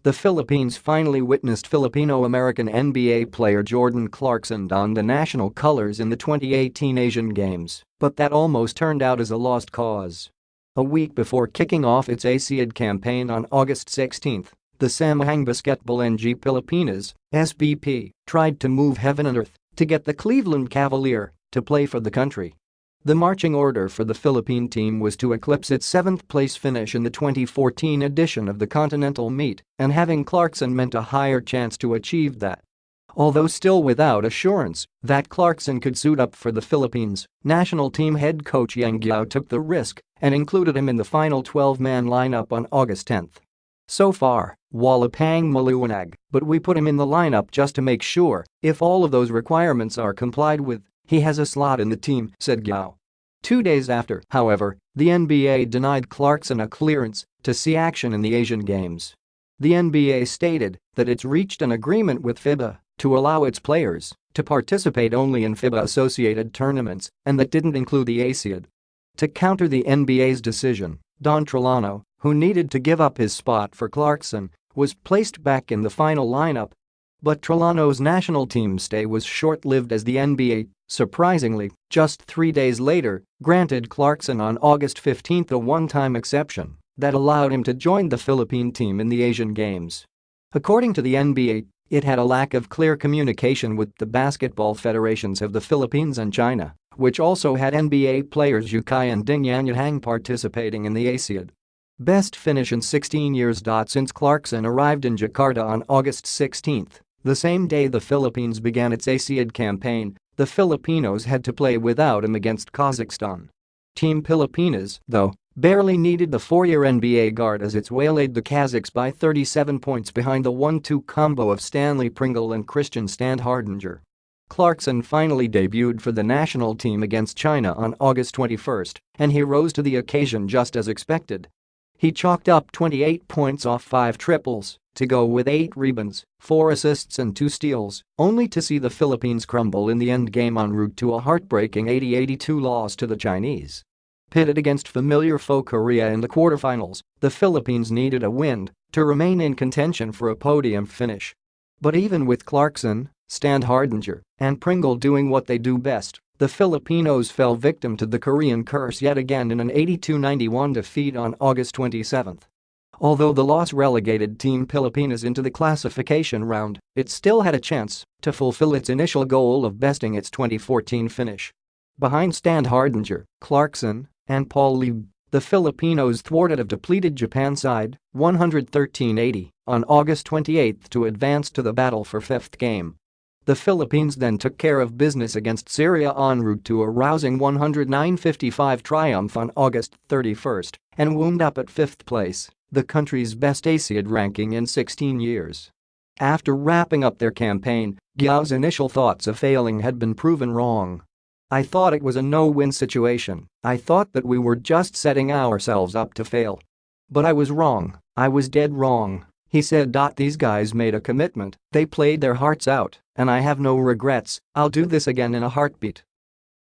The Philippines finally witnessed Filipino-American NBA player Jordan Clarkson don the national colors in the 2018 Asian Games, but that almost turned out as a lost cause. A week before kicking off its ASEAN campaign on August 16, the Samahang Basketbol ng Pilipinas (SBP) tried to move heaven and earth to get the Cleveland Cavalier to play for the country. The marching order for the Philippine team was to eclipse its 7th-place finish in the 2014 edition of the Continental meet, and having Clarkson meant a higher chance to achieve that. Although still without assurance that Clarkson could suit up for the Philippines, national team head coach Yeng Guiao took the risk and included him in the final 12-man lineup on August 10. "So far, wala pang maliwanag, but we put him in the lineup just to make sure if all of those requirements are complied with, he has a slot in the team," said Guiao. 2 days after, however, the NBA denied Clarkson a clearance to see action in the Asian Games. The NBA stated that it's reached an agreement with FIBA to allow its players to participate only in FIBA-associated tournaments and that didn't include the ASEAN. To counter the NBA's decision, Don Trolano, who needed to give up his spot for Clarkson, was placed back in the final lineup. But Trolano's national team stay was short-lived as the NBA, surprisingly, just 3 days later, granted Clarkson on August 15 a one-time exception that allowed him to join the Philippine team in the Asian Games. According to the NBA, it had a lack of clear communication with the basketball federations of the Philippines and China, which also had NBA players Yeng Guiao and Ding Yanhang participating in the ASEAN. Best finish in 16 years. Since Clarkson arrived in Jakarta on August 16, the same day the Philippines began its ASEAN campaign, the Filipinos had to play without him against Kazakhstan. Team Pilipinas, though, barely needed the four-year NBA guard as it waylaid the Kazakhs by 37 points behind the 1-2 combo of Stanley Pringle and Christian Standhardinger. Clarkson finally debuted for the national team against China on August 21, and he rose to the occasion just as expected. He chalked up 28 points off 5 triples to go with 8 rebounds, 4 assists and 2 steals, only to see the Philippines crumble in the endgame en route to a heartbreaking 80-82 loss to the Chinese. Pitted against familiar foe Korea in the quarterfinals, the Philippines needed a win to remain in contention for a podium finish. But even with Clarkson, Standhardinger, and Pringle doing what they do best, the Filipinos fell victim to the Korean curse yet again in an 82-91 defeat on August 27. Although the loss relegated Team Pilipinas into the classification round, it still had a chance to fulfill its initial goal of besting its 2014 finish. Behind Standhardinger, Clarkson, and Paul Lieb, the Filipinos thwarted a depleted Japan side, 113-80, on August 28 to advance to the battle for 5th game. The Philippines then took care of business against Syria en route to a rousing 109-55 triumph on August 31 and wound up at 5th place, the country's best ASEAN ranking in 16 years. After wrapping up their campaign, Guiao's initial thoughts of failing had been proven wrong. "I thought it was a no-win situation. I thought that we were just setting ourselves up to fail. But I was wrong, I was dead wrong," he said. "These guys made a commitment, they played their hearts out, and I have no regrets. I'll do this again in a heartbeat."